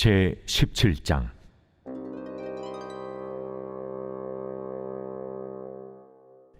제17장.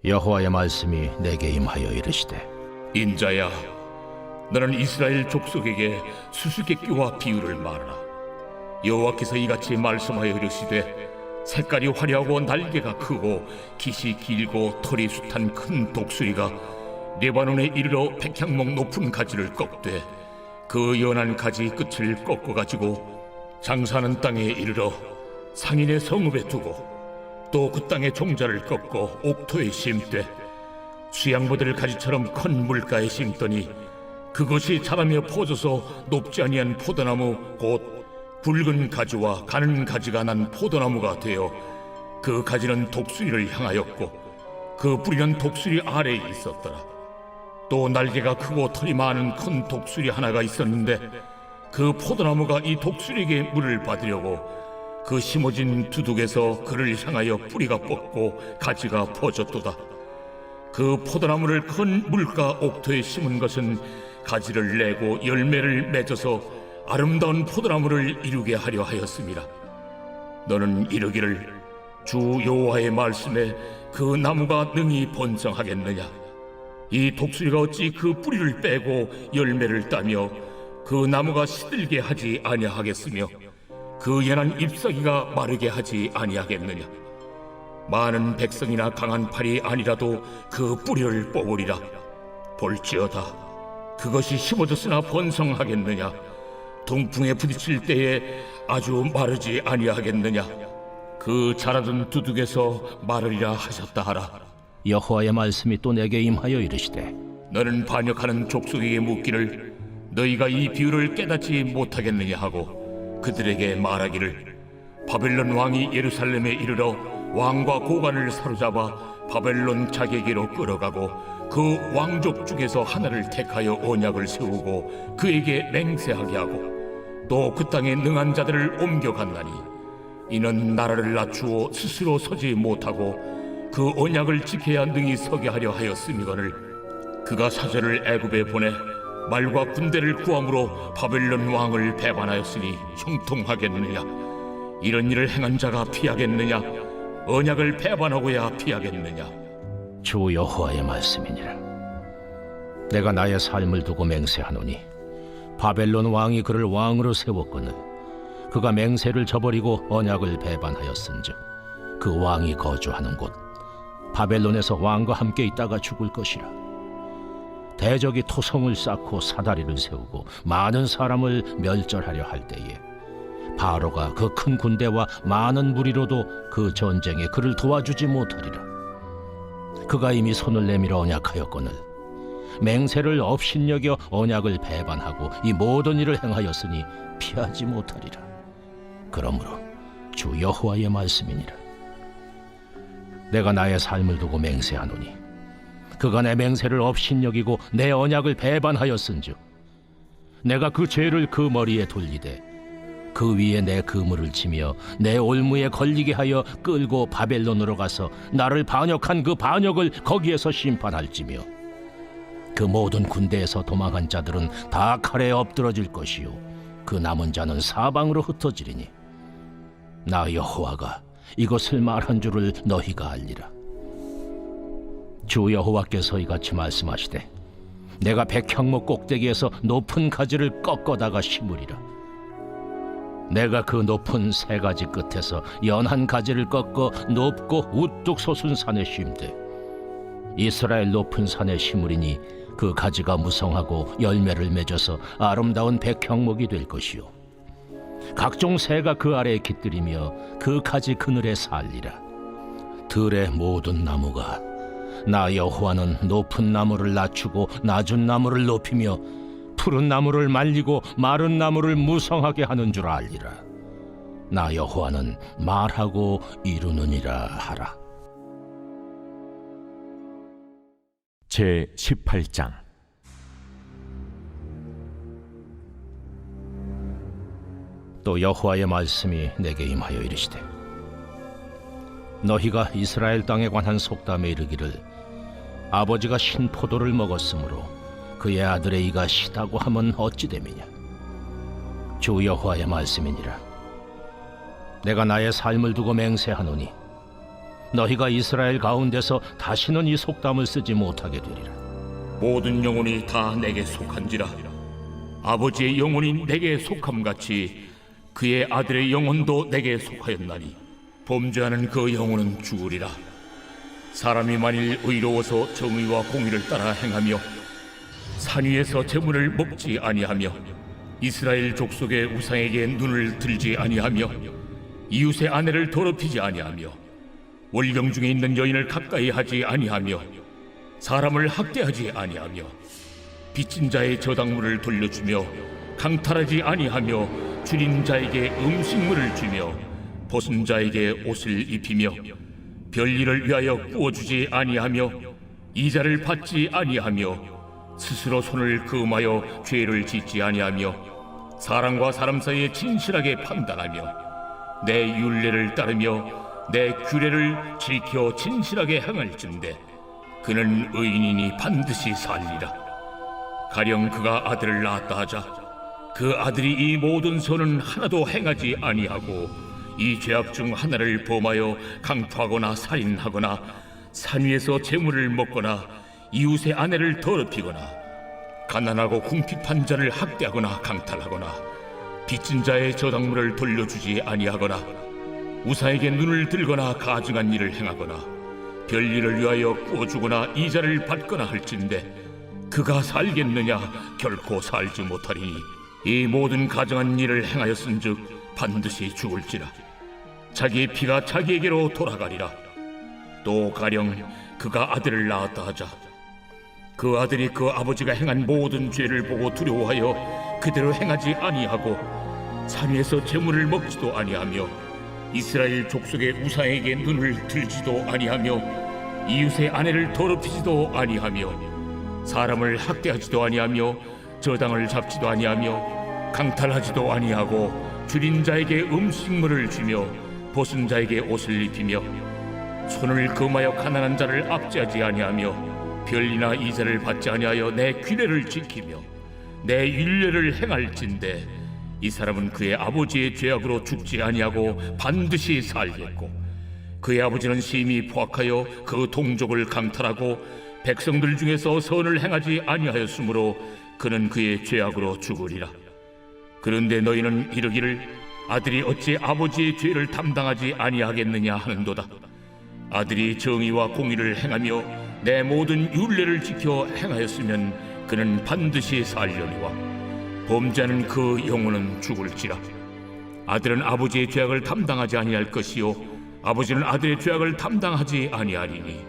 여호와의 말씀이 내게 임하여 이르시되, 인자야, 너는 이스라엘 족속에게 수수께끼와 비유를 말하라. 여호와께서 이같이 말씀하여 이르시되, 색깔이 화려하고 날개가 크고 깃이 길고 털이 숱한 큰 독수리가 레바논에 이르러 백향목 높은 가지를 꺾되 그 연한 가지 끝을 꺾어가지고 장사하는 땅에 이르러 상인의 성읍에 두고 또 그 땅의 종자를 꺾어 옥토에 심되 수양모들 가지처럼 큰 물가에 심더니 그것이 자라며 퍼져서 높지 아니한 포도나무 곧 굵은 가지와 가는 가지가 난 포도나무가 되어 그 가지는 독수리를 향하였고 그 뿌리는 독수리 아래에 있었더라. 또 날개가 크고 털이 많은 큰 독수리 하나가 있었는데 그 포도나무가 이 독수리에게 물을 받으려고 그 심어진 두둑에서 그를 향하여 뿌리가 뻗고 가지가 퍼졌도다. 그 포도나무를 큰 물가 옥토에 심은 것은 가지를 내고 열매를 맺어서 아름다운 포도나무를 이루게 하려 하였습니다. 너는 이르기를, 주 여호와의 말씀에 그 나무가 능히 번성하겠느냐? 이 독수리가 어찌 그 뿌리를 빼고 열매를 따며 그 나무가 시들게 하지 아니하겠으며 그 연한 잎사귀가 마르게 하지 아니하겠느냐? 많은 백성이나 강한 팔이 아니라도 그 뿌리를 뽑으리라. 볼지어다, 그것이 심어졌으나 번성하겠느냐? 동풍에 부딪힐 때에 아주 마르지 아니하겠느냐? 그 자라던 두둑에서 마르리라 하셨다 하라. 여호와의 말씀이 또 내게 임하여 이르시되, 너는 반역하는 족속에게 묻기를, 너희가 이 비유를 깨닫지 못하겠느냐 하고 그들에게 말하기를, 바벨론 왕이 예루살렘에 이르러 왕과 고관을 사로잡아 바벨론 자기에게로 끌어가고 그 왕족 중에서 하나를 택하여 언약을 세우고 그에게 맹세하게 하고 또 그 땅에 능한 자들을 옮겨갔나니 이는 나라를 낮추어 스스로 서지 못하고 그 언약을 지켜야 능히 서게 하려 하였음이거늘 그가 사절을 애굽에 보내 말과 군대를 구함으로 바벨론 왕을 배반하였으니 형통하겠느냐? 이런 일을 행한 자가 피하겠느냐? 언약을 배반하고야 피하겠느냐? 주 여호와의 말씀이니라. 내가 나의 삶을 두고 맹세하노니 바벨론 왕이 그를 왕으로 세웠거늘 그가 맹세를 저버리고 언약을 배반하였은즉 그 왕이 거주하는 곳 바벨론에서 왕과 함께 있다가 죽을 것이라. 대적이 토성을 쌓고 사다리를 세우고 많은 사람을 멸절하려 할 때에 바로가 그 큰 군대와 많은 무리로도 그 전쟁에 그를 도와주지 못하리라. 그가 이미 손을 내밀어 언약하였거늘 맹세를 업신여겨 언약을 배반하고 이 모든 일을 행하였으니 피하지 못하리라. 그러므로 주 여호와의 말씀이니라. 내가 나의 삶을 두고 맹세하노니 그가 내 맹세를 업신여기고 내 언약을 배반하였은즉 내가 그 죄를 그 머리에 돌리되 그 위에 내 그물을 치며 내 올무에 걸리게 하여 끌고 바벨론으로 가서 나를 반역한 그 반역을 거기에서 심판할지며 그 모든 군대에서 도망한 자들은 다 칼에 엎드러질 것이요 그 남은 자는 사방으로 흩어지리니 나 여호와가 이것을 말한 줄을 너희가 알리라. 주 여호와께서 이같이 말씀하시되, 내가 백향목 꼭대기에서 높은 가지를 꺾어다가 심으리라. 내가 그 높은 세 가지 끝에서 연한 가지를 꺾어 높고 우뚝 솟은 산에 심되 이스라엘 높은 산에 심으리니 그 가지가 무성하고 열매를 맺어서 아름다운 백향목이 될 것이요 각종 새가 그 아래에 깃들이며 그 가지 그늘에 살리라. 들의 모든 나무가 나 여호와는 높은 나무를 낮추고 낮은 나무를 높이며 푸른 나무를 말리고 마른 나무를 무성하게 하는 줄 알리라. 나 여호와는 말하고 이루느니라 하라. 제18장. 또 여호와의 말씀이 내게 임하여 이르시되, 너희가 이스라엘 땅에 관한 속담에 이르기를, 아버지가 신포도를 먹었으므로 그의 아들의 이가 시다고 하면 어찌 됨이냐? 주 여호와의 말씀이니라. 내가 나의 삶을 두고 맹세하노니 너희가 이스라엘 가운데서 다시는 이 속담을 쓰지 못하게 되리라. 모든 영혼이 다 내게 속한지라. 아버지의 영혼이 내게 속함같이 그의 아들의 영혼도 내게 속하였나니 범죄하는 그 영혼은 죽으리라. 사람이 만일 의로워서 정의와 공의를 따라 행하며 산 위에서 재물을 먹지 아니하며 이스라엘 족속의 우상에게 눈을 들지 아니하며 이웃의 아내를 더럽히지 아니하며 월경 중에 있는 여인을 가까이 하지 아니하며 사람을 학대하지 아니하며 빚진 자의 저당물을 돌려주며 강탈하지 아니하며 줄인 자에게 음식물을 주며 벗은 자에게 옷을 입히며 별일을 위하여 구워주지 아니하며 이자를 받지 아니하며 스스로 손을 금하여 죄를 짓지 아니하며 사람과 사람 사이에 진실하게 판단하며 내 율례를 따르며 내 규례를 지켜 진실하게 행할진대 그는 의인이니 반드시 살리라. 가령 그가 아들을 낳았다 하자 그 아들이 이 모든 선은 하나도 행하지 아니하고 이 죄악 중 하나를 범하여 강토하거나 살인하거나 산 위에서 재물을 먹거나 이웃의 아내를 더럽히거나 가난하고 궁핍한 자를 학대하거나 강탈하거나 빚진 자의 저당물을 돌려주지 아니하거나 우사에게 눈을 들거나 가증한 일을 행하거나 별일을 위하여 구워주거나 이자를 받거나 할진대 그가 살겠느냐? 결코 살지 못하리니 이 모든 가증한 일을 행하였은즉 반드시 죽을지라. 자기의 피가 자기에게로 돌아가리라. 또 가령 그가 아들을 낳았다 하자 그 아들이 그 아버지가 행한 모든 죄를 보고 두려워하여 그대로 행하지 아니하고 산 위에서 재물을 먹지도 아니하며 이스라엘 족속의 우상에게 눈을 들지도 아니하며 이웃의 아내를 더럽히지도 아니하며 사람을 학대하지도 아니하며 저당을 잡지도 아니하며 강탈하지도 아니하고 줄인 자에게 음식물을 주며 벗은 자에게 옷을 입히며 손을 금하여 가난한 자를 압제하지 아니하며 별이나 이자를 받지 아니하여 내 규례를 지키며 내 율례를 행할진대 이 사람은 그의 아버지의 죄악으로 죽지 아니하고 반드시 살겠고 그의 아버지는 심히 포악하여 그 동족을 강탈하고 백성들 중에서 선을 행하지 아니하였으므로 그는 그의 죄악으로 죽으리라. 그런데 너희는 이르기를 아들이 어찌 아버지의 죄를 담당하지 아니하겠느냐 하는도다. 아들이 정의와 공의를 행하며 내 모든 율례를 지켜 행하였으면 그는 반드시 살려니와 범죄하는 그 영혼은 죽을지라. 아들은 아버지의 죄악을 담당하지 아니할 것이요 아버지는 아들의 죄악을 담당하지 아니하리니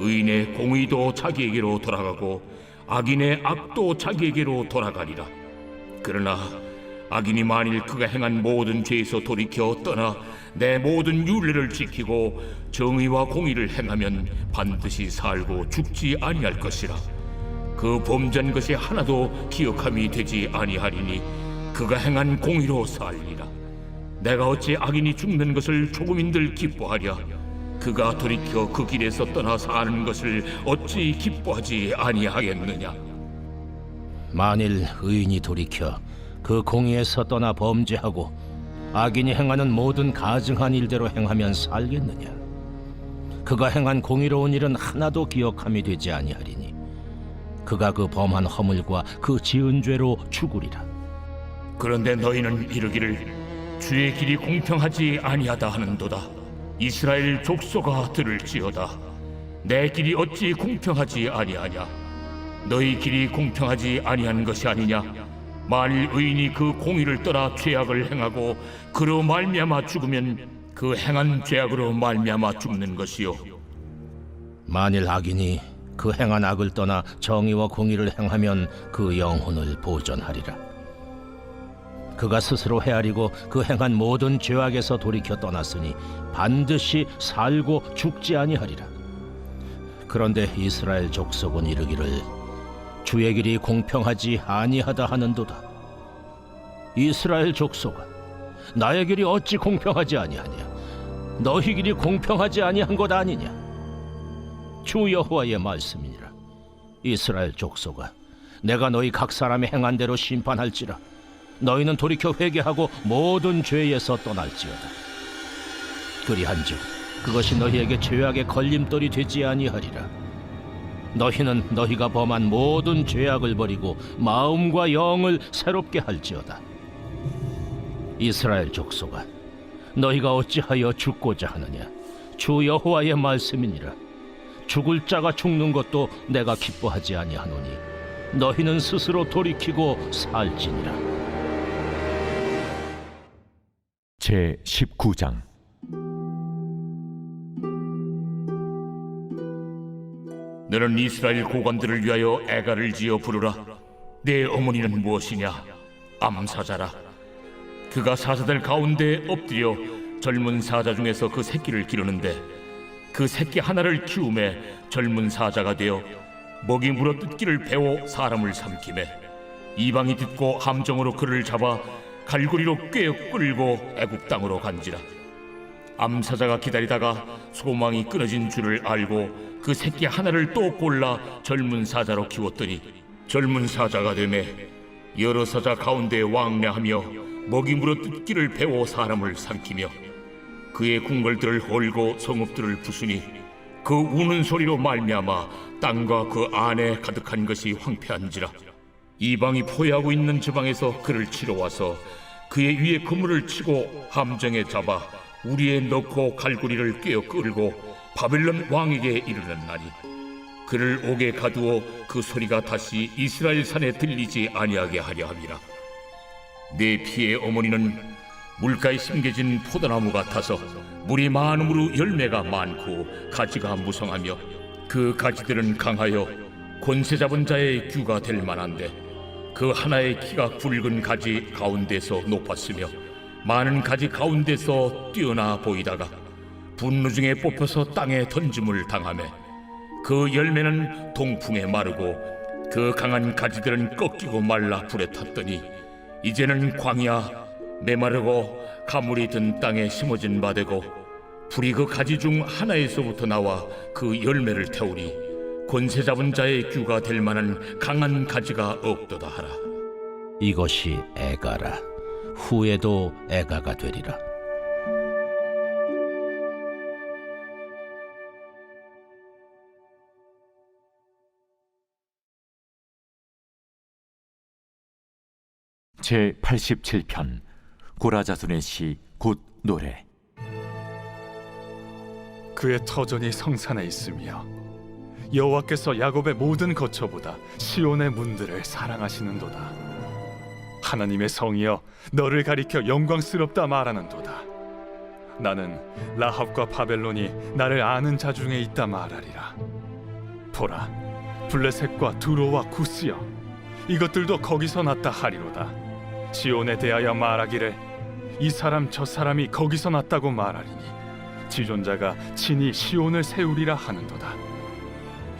의인의 공의도 자기에게로 돌아가고 악인의 악도 자기에게로 돌아가리라. 그러나 악인이 만일 그가 행한 모든 죄에서 돌이켜 떠나 내 모든 율례를 지키고 정의와 공의를 행하면 반드시 살고 죽지 아니할 것이라. 그 범죄한 것이 하나도 기억함이 되지 아니하리니 그가 행한 공의로 살리라. 내가 어찌 악인이 죽는 것을 조금인들 기뻐하랴. 그가 돌이켜 그 길에서 떠나 사는 것을 어찌 기뻐하지 아니하겠느냐. 만일 의인이 돌이켜 그 공의에서 떠나 범죄하고 악인이 행하는 모든 가증한 일대로 행하면 살겠느냐. 그가 행한 공의로운 일은 하나도 기억함이 되지 아니하리니 그가 그 범한 허물과 그 지은 죄로 죽으리라. 그런데 너희는 이르기를 주의 길이 공평하지 아니하다 하는도다. 이스라엘 족속아 들을지어다. 내 길이 어찌 공평하지 아니하냐. 너희 길이 공평하지 아니한 것이 아니냐. 만일 의인이 그 공의를 떠나 죄악을 행하고 그로 말미암아 죽으면 그 행한 죄악으로 말미암아 죽는 것이요 만일 악인이 그 행한 악을 떠나 정의와 공의를 행하면 그 영혼을 보전하리라. 그가 스스로 헤아리고 그 행한 모든 죄악에서 돌이켜 떠났으니 반드시 살고 죽지 아니하리라. 그런데 이스라엘 족속은 이르기를 주의 길이 공평하지 아니하다 하는도다. 이스라엘 족속아, 나의 길이 어찌 공평하지 아니하냐. 너희 길이 공평하지 아니한 것 아니냐. 주 여호와의 말씀이니라. 이스라엘 족속아, 내가 너희 각 사람이 행한 대로 심판할지라. 너희는 돌이켜 회개하고 모든 죄에서 떠날지어다. 그리한즉 그것이 너희에게 죄악의 걸림돌이 되지 아니하리라. 너희는 너희가 범한 모든 죄악을 버리고 마음과 영을 새롭게 할지어다. 이스라엘 족속아, 너희가 어찌하여 죽고자 하느냐? 주 여호와의 말씀이니라. 죽을 자가 죽는 것도 내가 기뻐하지 아니하노니 너희는 스스로 돌이키고 살지니라. 제 19장. 너는 이스라엘 고관들을 위하여 애가를 지어 부르라. 내 어머니는 무엇이냐? 암사자라. 그가 사자들 가운데 엎드려 젊은 사자 중에서 그 새끼를 기르는데 그 새끼 하나를 키우매 젊은 사자가 되어 먹이 물어 뜯기를 배워 사람을 삼키매 이방이 듣고 함정으로 그를 잡아 갈고리로 꿰어 끌고 애굽 땅으로 간지라. 암사자가 기다리다가 소망이 끊어진 줄을 알고 그 새끼 하나를 또 골라 젊은 사자로 키웠더니 젊은 사자가 되매 여러 사자 가운데 왕래하며 먹이 물어 뜯기를 배워 사람을 삼키며 그의 궁궐들을 헐고 성읍들을 부수니 그 우는 소리로 말미암아 땅과 그 안에 가득한 것이 황폐한지라. 이방이 포위하고 있는 지방에서 그를 치러 와서 그의 위에 그물을 치고 함정에 잡아 우리에 넣고 갈고리를 꿰어 끌고 바벨론 왕에게 이르렀나니 그를 옥에 가두어 그 소리가 다시 이스라엘 산에 들리지 아니하게 하려 함이라. 내 피의 어머니는 물가에 심겨진 포도나무 같아서 물이 많음으로 열매가 많고 가지가 무성하며 그 가지들은 강하여 권세 잡은 자의 규가 될 만한데 그 하나의 키가 굵은 가지 가운데서 높았으며 많은 가지 가운데서 뛰어나 보이다가 분노 중에 뽑혀서 땅에 던짐을 당하며 그 열매는 동풍에 마르고 그 강한 가지들은 꺾이고 말라 불에 탔더니 이제는 광야 메마르고 가물이 든 땅에 심어진 바 되고 불이 그 가지 중 하나에서부터 나와 그 열매를 태우니 권세 잡은 자의 규가 될 만한 강한 가지가 없도다 하라. 이것이 애가라. 후에도 애가가 되리라. 제 87편. 고라자손의 시 곧 노래. 그의 터전이 성산에 있으며 여호와께서 야곱의 모든 거처보다 시온의 문들을 사랑하시는도다. 하나님의 성이여 너를 가리켜 영광스럽다 말하는도다. 나는 라합과 바벨론이 나를 아는 자 중에 있다 말하리라. 보라, 블레셋과 두로와 구스여 이것들도 거기서 났다 하리로다. 시온에 대하여 말하기를 이 사람 저 사람이 거기서 났다고 말하리니 지존자가 친히 시온을 세우리라 하는도다.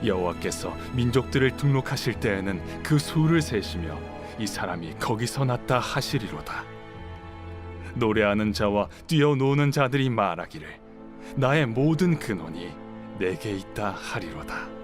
여호와께서 민족들을 등록하실 때에는 그 수를 세시며 이 사람이 거기서 났다 하시리로다. 노래하는 자와 뛰어노는 자들이 말하기를 나의 모든 근원이 내게 있다 하리로다.